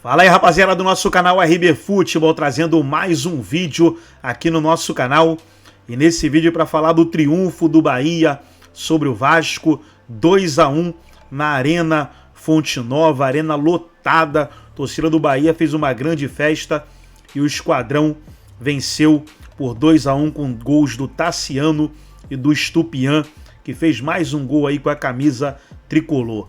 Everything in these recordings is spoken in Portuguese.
Fala aí, rapaziada do nosso canal RB Futebol, trazendo mais um vídeo aqui no nosso canal. E nesse vídeo para falar do triunfo do Bahia sobre o Vasco, 2-1 na Arena Fonte Nova, arena lotada. A torcida do Bahia fez uma grande festa e o Esquadrão venceu por 2-1 com gols do Tassiano e do Estupian, que fez mais um gol aí com a camisa tricolor.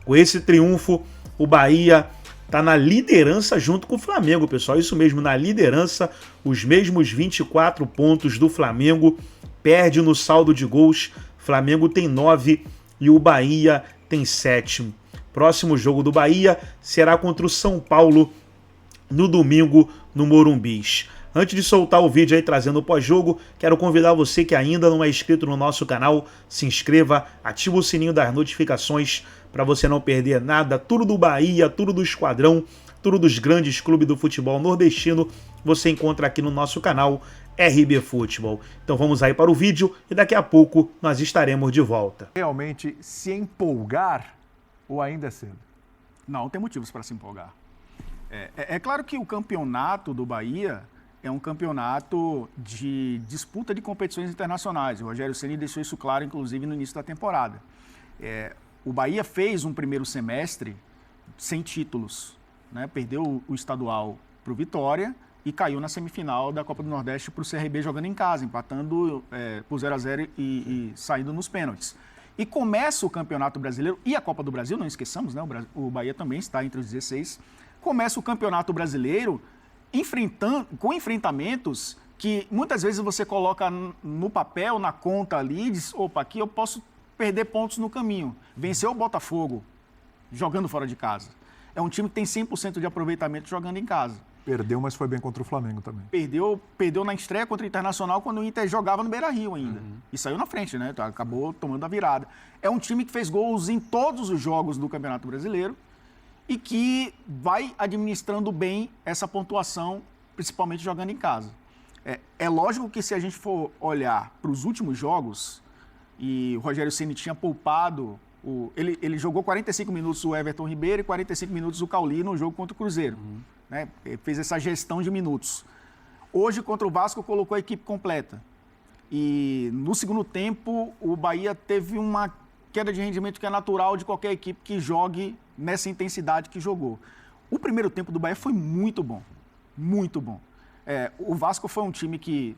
Com esse triunfo, o Bahia tá na liderança junto com o Flamengo, pessoal. Isso mesmo, na liderança, os mesmos 24 pontos do Flamengo. Perde no saldo de gols. Flamengo tem 9 e o Bahia tem 7. Próximo jogo do Bahia será contra o São Paulo no domingo no Morumbis. Antes de soltar o vídeo aí trazendo o pós-jogo, quero convidar você que ainda não é inscrito no nosso canal, se inscreva, ativa o sininho das notificações para você não perder nada. Tudo do Bahia, tudo do Esquadrão, tudo dos grandes clubes do futebol nordestino, você encontra aqui no nosso canal RB Futebol. Então vamos aí para o vídeo e daqui a pouco nós estaremos de volta. Realmente se empolgar ou ainda é cedo? Não, tem motivos para se empolgar. É claro que o campeonato do Bahia é um campeonato de disputa de competições internacionais. O Rogério Ceni deixou isso claro, inclusive, no início da temporada. O Bahia fez um primeiro semestre sem títulos, né? Perdeu o estadual para o Vitória e caiu na semifinal da Copa do Nordeste para o CRB jogando em casa, empatando por 0-0 e saindo nos pênaltis. E começa o Campeonato Brasileiro e a Copa do Brasil, não esqueçamos, né? O Bahia também está entre os 16. Começa o Campeonato Brasileiro com enfrentamentos que muitas vezes você coloca no papel, na conta ali, e diz, opa, aqui eu posso perder pontos no caminho. Venceu o Botafogo jogando fora de casa. É um time que tem 100% de aproveitamento jogando em casa. Perdeu, mas foi bem contra o Flamengo também. Perdeu na estreia contra o Internacional quando o Inter jogava no Beira-Rio ainda. E saiu na frente, né? Acabou tomando a virada. É um time que fez gols em todos os jogos do Campeonato Brasileiro e que vai administrando bem essa pontuação, principalmente jogando em casa. É lógico que se a gente for olhar para os últimos jogos, e o Rogério Ceni tinha poupado, ele jogou 45 minutos o Everton Ribeiro e 45 minutos o Cauli no jogo contra o Cruzeiro. Né? Ele fez essa gestão de minutos. Hoje, contra o Vasco, colocou a equipe completa. E no segundo tempo, o Bahia teve uma queda de rendimento que é natural de qualquer equipe que jogue nessa intensidade que jogou. O primeiro tempo do Bahia foi muito bom, muito bom. O Vasco foi um time que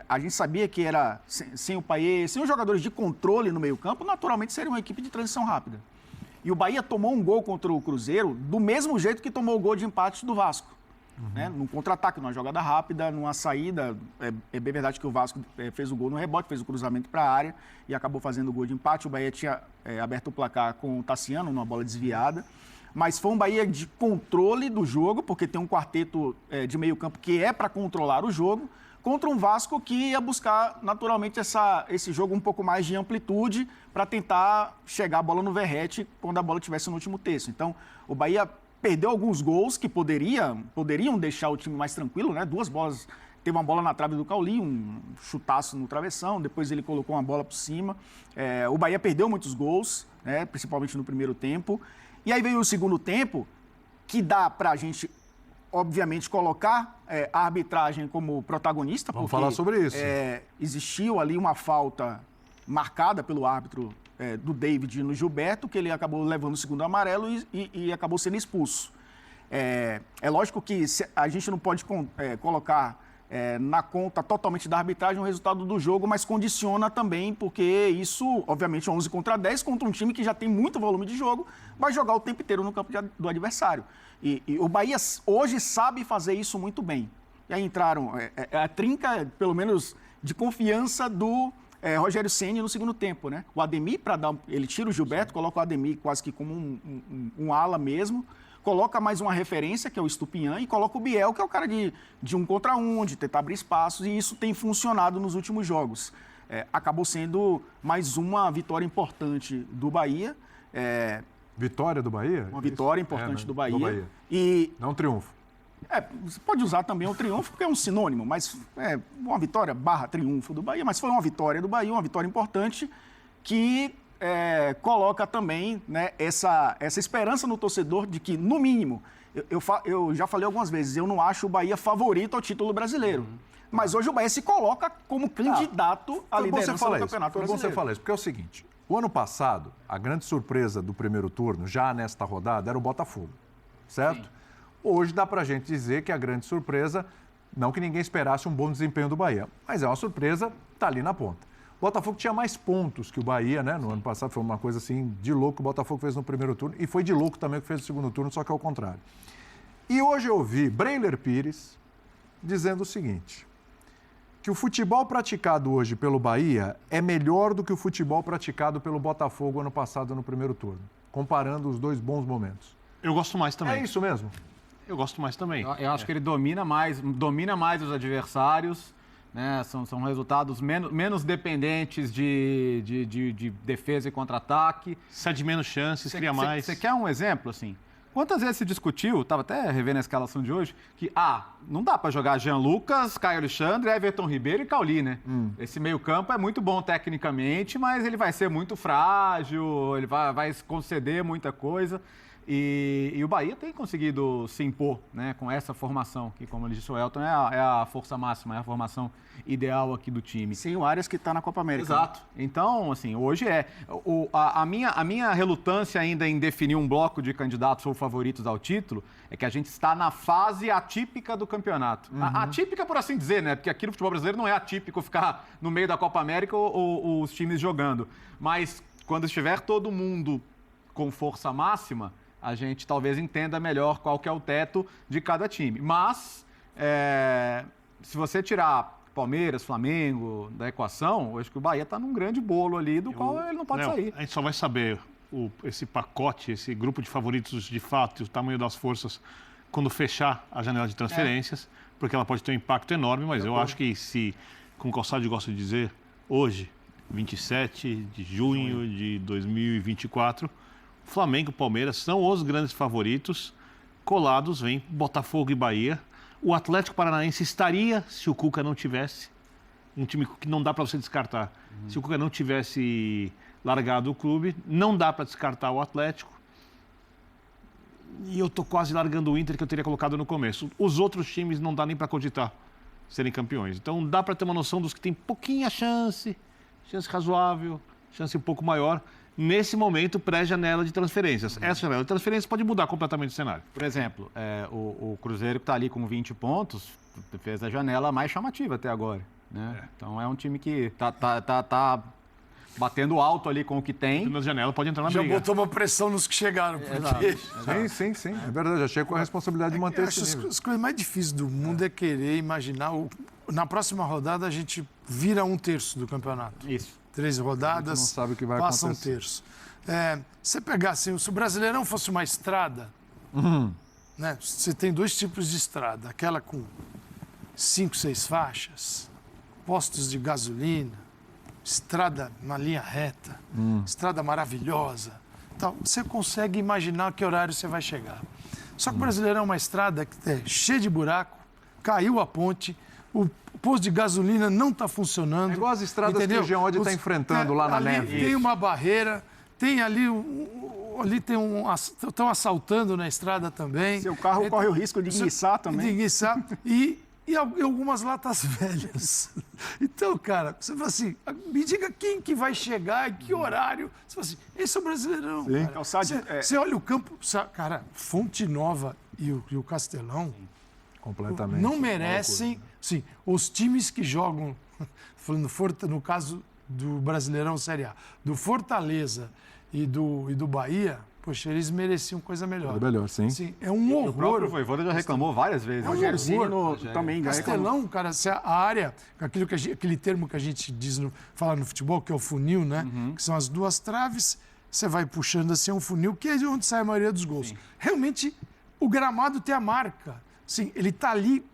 a gente sabia que era sem o Payet, sem os jogadores de controle no meio-campo, naturalmente seria uma equipe de transição rápida. E o Bahia tomou um gol contra o Cruzeiro do mesmo jeito que tomou o gol de empate do Vasco. Né? Num contra-ataque, numa jogada rápida, numa saída. É bem verdade que o Vasco fez o gol no rebote, fez o cruzamento para a área e acabou fazendo o gol de empate. O Bahia tinha aberto o placar com o Tassiano, numa bola desviada. Mas foi um Bahia de controle do jogo, porque tem um quarteto de meio campo que é para controlar o jogo, contra um Vasco que ia buscar naturalmente esse jogo um pouco mais de amplitude para tentar chegar a bola no verrete quando a bola estivesse no último terço. Então, o Bahia perdeu alguns gols que poderiam deixar o time mais tranquilo, né? Duas bolas, teve uma bola na trave do Cauli, um chutaço no travessão, depois ele colocou uma bola por cima. O Bahia perdeu muitos gols, né? Principalmente no primeiro tempo. E aí veio o segundo tempo, que dá para a gente, obviamente, colocar a arbitragem como protagonista. Vamos falar sobre isso. Existiu ali uma falta marcada pelo árbitro do David no Gilberto, que ele acabou levando o segundo amarelo e acabou sendo expulso. É lógico que a gente não pode colocar na conta totalmente da arbitragem o resultado do jogo, mas condiciona também, porque isso, obviamente, 11 contra 10 contra um time que já tem muito volume de jogo, vai jogar o tempo inteiro no campo do adversário. E o Bahia hoje sabe fazer isso muito bem. E aí entraram a trinca, pelo menos, de confiança do Rogério Ceni no segundo tempo, né? O Ademir, ele tira o Gilberto, coloca o Ademir quase que como um ala mesmo, coloca mais uma referência, que é o Estupian, e coloca o Biel, que é o cara de 1 contra 1, de tentar abrir espaços, e isso tem funcionado nos últimos jogos. Acabou sendo mais uma vitória importante do Bahia. Vitória do Bahia? Uma vitória importante do Bahia. E não um triunfo. Você pode usar também o triunfo, porque é um sinônimo, mas uma vitória / triunfo do Bahia, mas foi uma vitória do Bahia, uma vitória importante que coloca também, né, essa esperança no torcedor de que, no mínimo, eu já falei algumas vezes, eu não acho o Bahia favorito ao título brasileiro. Mas hoje o Bahia se coloca como candidato à liderança do Campeonato Brasileiro. Você fala isso, porque é o seguinte, o ano passado, a grande surpresa do primeiro turno, já nesta rodada, era o Botafogo, certo? Sim. Hoje dá pra gente dizer que a grande surpresa, não que ninguém esperasse um bom desempenho do Bahia, mas é uma surpresa, tá ali na ponta. O Botafogo tinha mais pontos que o Bahia, né? No ano passado foi uma coisa assim de louco que o Botafogo fez no primeiro turno e foi de louco também que fez no segundo turno, só que é o contrário. E hoje eu ouvi Breiler Pires dizendo o seguinte, que o futebol praticado hoje pelo Bahia é melhor do que o futebol praticado pelo Botafogo ano passado no primeiro turno, comparando os dois bons momentos. Eu gosto mais também. É isso mesmo? Eu gosto mais também. Eu acho que ele domina mais os adversários, né? São resultados menos dependentes de defesa e contra-ataque. Cede menos chances, cria mais. Você quer um exemplo, assim? Quantas vezes se discutiu, estava até revendo a escalação de hoje, que, não dá para jogar Jean Lucas, Caio Alexandre, Everton Ribeiro e Cauli, né? Esse meio-campo é muito bom tecnicamente, mas ele vai ser muito frágil, ele vai conceder muita coisa. E o Bahia tem conseguido se impor, né, com essa formação, que, como ele disse, o Elton é a força máxima, é a formação ideal aqui do time. Sim, o Arias que está na Copa América. Exato. Né? Então, assim, hoje a minha relutância ainda em definir um bloco de candidatos ou favoritos ao título é que a gente está na fase atípica do campeonato. Atípica, por assim dizer, né? Porque aqui no futebol brasileiro não é atípico ficar no meio da Copa América ou os times jogando. Mas quando estiver todo mundo com força máxima, a gente talvez entenda melhor qual que é o teto de cada time. Mas, se você tirar Palmeiras, Flamengo da equação, eu acho que o Bahia está num grande bolo ali, do qual ele não pode sair. A gente só vai saber esse pacote, esse grupo de favoritos de fato, o tamanho das forças, quando fechar a janela de transferências, porque ela pode ter um impacto enorme, mas eu acho que se, como o Calçade gosta de dizer, hoje, 27 de junho de 2024... Flamengo e Palmeiras são os grandes favoritos. Colados vem Botafogo e Bahia. O Atlético Paranaense estaria se o Cuca não tivesse. Um time que não dá para você descartar. Se o Cuca não tivesse largado o clube, não dá para descartar o Atlético. E eu tô quase largando o Inter, que eu teria colocado no começo. Os outros times não dá nem para cogitar serem campeões. Então dá para ter uma noção dos que tem pouquinha chance razoável, chance um pouco maior. Nesse momento, pré-janela de transferências. Essa janela de transferências pode mudar completamente o cenário. Por exemplo, o Cruzeiro que está ali com 20 pontos, fez a janela mais chamativa até agora. Né? Então é um time que tá batendo alto ali com o que tem. Na janela pode entrar na briga. Já botou uma pressão nos que chegaram. Porque... Sim. É verdade, já chega com a responsabilidade de manter esse nível. As coisas mais difíceis do mundo é querer imaginar... Na próxima rodada, a gente vira 1/3 do campeonato. Isso. 3 rodadas, não sabe o que vai passa acontecer. 1/3. Se pegar assim, se o Brasileirão fosse uma estrada, né? Você tem 2 tipos de estrada. Aquela com 5, 6 faixas, postos de gasolina, estrada na linha reta, estrada maravilhosa. Então, você consegue imaginar que horário você vai chegar. Só que o Brasileirão é uma estrada que é cheia de buraco, caiu a ponte, o posto de gasolina não está funcionando. É igual as estradas que o Geode está enfrentando lá na neve. Tem uma barreira, tem ali estão assaltando na estrada também. Seu carro corre o risco de enguiçar também. De enguiçar. E algumas latas velhas. Então, cara, você fala assim, me diga quem que vai chegar, em que horário. Você fala assim, esse é o Brasileirão. Você olha o campo, cara, Fonte Nova e o Castelão... Completamente. Não merecem, sim, os times que jogam, falando no caso do Brasileirão Série A, do Fortaleza e do Bahia, poxa, eles mereciam coisa melhor. Melhor, sim. É um horror. O próprio Voivoda já reclamou várias vezes. É um horror. Também. Castelão, cara, se a área, aquele termo que a gente fala no futebol, que é o funil, né? Que são as 2 traves, você vai puxando assim, um funil, que é de onde sai a maioria dos gols. Sim. Realmente, o gramado tem a marca. Sim, ele está ali,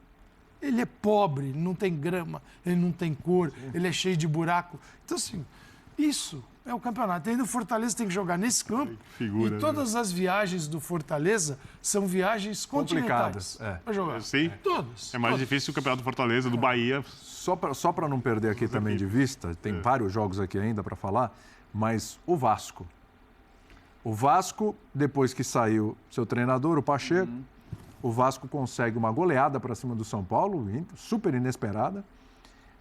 ele é pobre, ele não tem grama, ele não tem cor, ele é cheio de buraco. Então, assim, isso é o campeonato. Ainda o Fortaleza tem que jogar nesse campo. Figura, e todas as viagens do Fortaleza são viagens continentais. Para jogar. Sim. Todas. É mais difícil o campeonato do Fortaleza, do Bahia. Só para não perder aqui também de vista, tem vários jogos aqui ainda para falar, Mas o Vasco. O Vasco, depois que saiu seu treinador, o Pacheco, o Vasco consegue uma goleada para cima do São Paulo, super inesperada.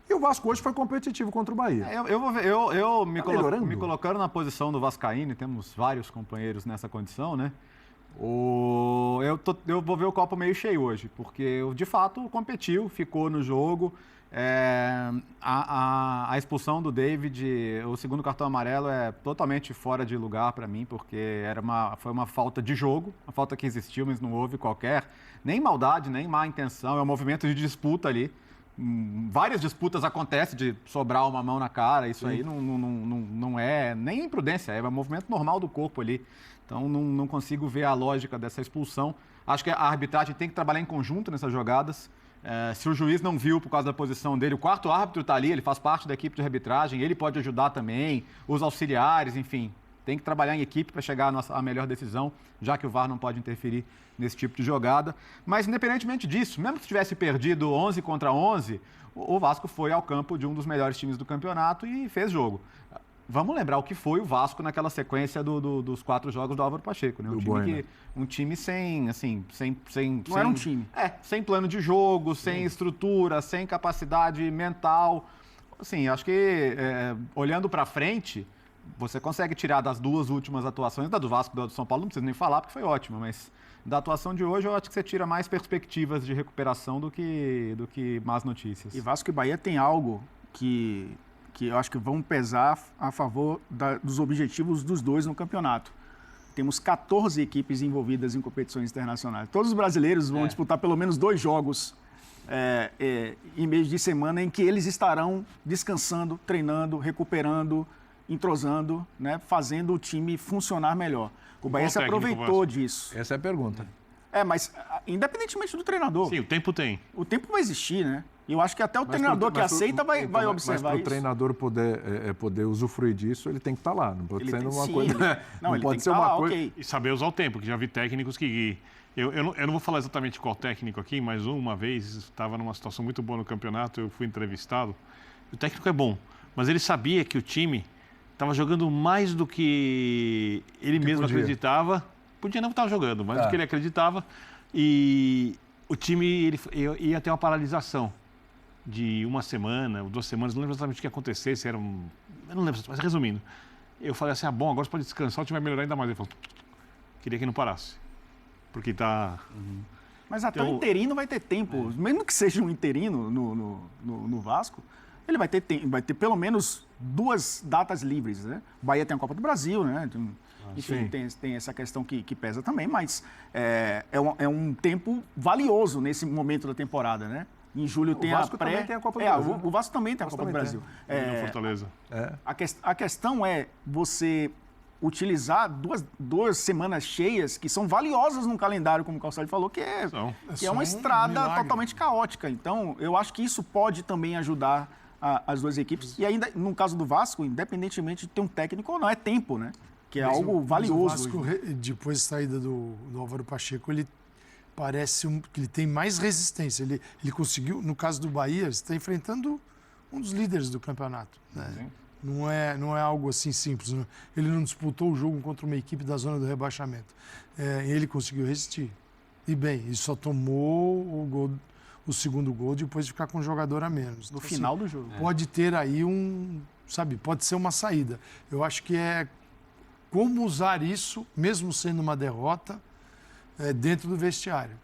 E o Vasco hoje foi competitivo contra o Bahia. Eu me colocando na posição do vascaíno, temos vários companheiros nessa condição, né? Eu vou ver o copo meio cheio hoje, porque de fato competiu, ficou no jogo. A expulsão do David, o segundo cartão amarelo é totalmente fora de lugar para mim, porque foi uma falta de jogo, uma falta que existiu, mas não houve qualquer, nem maldade, nem má intenção, é um movimento de disputa ali. Várias disputas acontecem de sobrar uma mão na cara, isso aí não é nem imprudência, é um movimento normal do corpo ali. Então não consigo ver a lógica dessa expulsão. Acho que a arbitragem tem que trabalhar em conjunto nessas jogadas. Se o juiz não viu por causa da posição dele, o quarto árbitro está ali, ele faz parte da equipe de arbitragem, ele pode ajudar também, os auxiliares, enfim. Tem que trabalhar em equipe para chegar à melhor decisão, já que o VAR não pode interferir nesse tipo de jogada. Mas, independentemente disso, mesmo que tivesse perdido 11 contra 11, o Vasco foi ao campo de um dos melhores times do campeonato e fez jogo. Vamos lembrar o que foi o Vasco naquela sequência dos 4 jogos do Álvaro Pacheco, né? Um time sem... Não era um time. Sem plano de jogo, sem estrutura, sem capacidade mental. Assim, acho que olhando para frente, você consegue tirar das 2 últimas atuações, da do Vasco e da do São Paulo, não precisa nem falar porque foi ótima, mas da atuação de hoje eu acho que você tira mais perspectivas de recuperação do que más notícias. E Vasco e Bahia tem algo que eu acho que vão pesar a favor dos objetivos dos dois no campeonato. Temos 14 equipes envolvidas em competições internacionais. Todos os brasileiros vão disputar pelo menos 2 jogos em meio de semana em que eles estarão descansando, treinando, recuperando, entrosando, né, fazendo o time funcionar melhor. O Bahia se aproveitou disso. Essa é a pergunta. Mas independentemente do treinador. Sim, o tempo tem. O tempo vai existir, né? E eu acho que até o treinador que aceita vai observar isso. Mas para o treinador poder usufruir disso, ele tem que estar lá. Não pode ser uma coisa... Não pode ser uma coisa... Okay. E saber usar o tempo, que já vi técnicos que... Eu não vou falar exatamente qual técnico aqui, mas uma vez estava numa situação muito boa no campeonato, eu fui entrevistado. O técnico é bom, mas ele sabia que o time estava jogando mais do que ele mesmo acreditava. Podia não estar jogando, mais do que ele acreditava. E o time ia ter uma paralisação de 1 semana ou 2 semanas, não lembro exatamente o que ia acontecer, eu não lembro, mas resumindo. Eu falei assim, bom, agora você pode descansar, o time vai melhorar ainda mais. Ele falou, queria que não parasse, porque está... Mas até o interino vai ter tempo, mesmo que seja um interino no Vasco, ele vai ter pelo menos 2 datas livres, né? O Bahia tem a Copa do Brasil, né? Enfim, tem essa questão que pesa também, mas é um tempo valioso nesse momento da temporada, né? Em julho tem a pré... também tem a Copa do Brasil. O Vasco também tem a Copa do Brasil. Fortaleza. A questão é você utilizar 2 semanas cheias que são valiosas num calendário, como o Calçado falou, que é uma estrada totalmente caótica. Então, eu acho que isso pode também ajudar as 2 equipes. E ainda, no caso do Vasco, independentemente de ter um técnico ou não, é tempo, né? Que é algo valioso. O Vasco, depois da saída do Álvaro Pacheco, ele parece que ele tem mais resistência. Ele conseguiu, no caso do Bahia, ele está enfrentando um dos líderes do campeonato. Né? Não é algo assim simples. Né? Ele não disputou o jogo contra uma equipe da zona do rebaixamento. Ele conseguiu resistir. E bem, ele só tomou o segundo gol depois de ficar com um jogador a menos. No final do jogo. Pode ter aí pode ser uma saída. Eu acho que é como usar isso, mesmo sendo uma derrota, dentro do vestiário.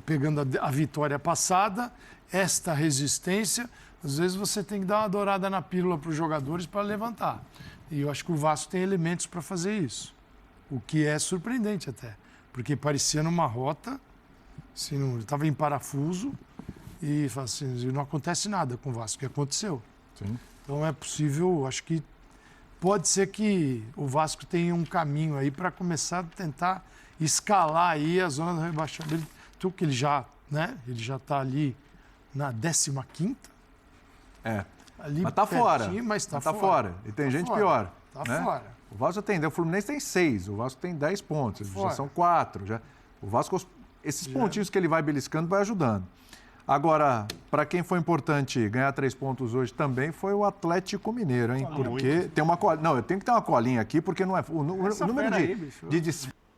Pegando a vitória passada, esta resistência, às vezes você tem que dar uma dourada na pílula para os jogadores para levantar. E eu acho que o Vasco tem elementos para fazer isso. O que é surpreendente até, porque parecia numa rota, assim, ele estava em parafuso e assim, não acontece nada com o Vasco, que aconteceu. Sim. Então é possível, acho que pode ser que o Vasco tenha um caminho aí para começar a tentar escalar aí a zona do rebaixamento. Que ele já está ali na 15ª. Ali mas está fora. Mas está fora. E tem gente pior. Está fora. O Vasco o Fluminense tem 6, o Vasco tem 10 pontos, já são 4. O Vasco, esses pontinhos que ele vai beliscando, vai ajudando. Agora, para quem foi importante ganhar 3 pontos hoje também foi o Atlético Mineiro, hein? Porque tem uma colinha. Não, eu tenho que ter uma colinha aqui, porque não é. O número de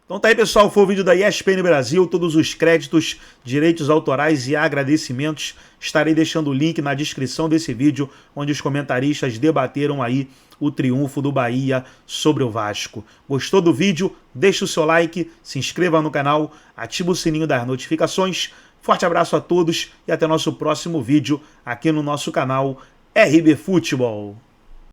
Então tá aí, pessoal, foi o vídeo da ESPN Brasil, todos os créditos, direitos autorais e agradecimentos. Estarei deixando o link na descrição desse vídeo, onde os comentaristas debateram aí o triunfo do Bahia sobre o Vasco. Gostou do vídeo? Deixa o seu like, se inscreva no canal, ativa o sininho das notificações. Forte abraço a todos e até nosso próximo vídeo aqui no nosso canal RB Futebol.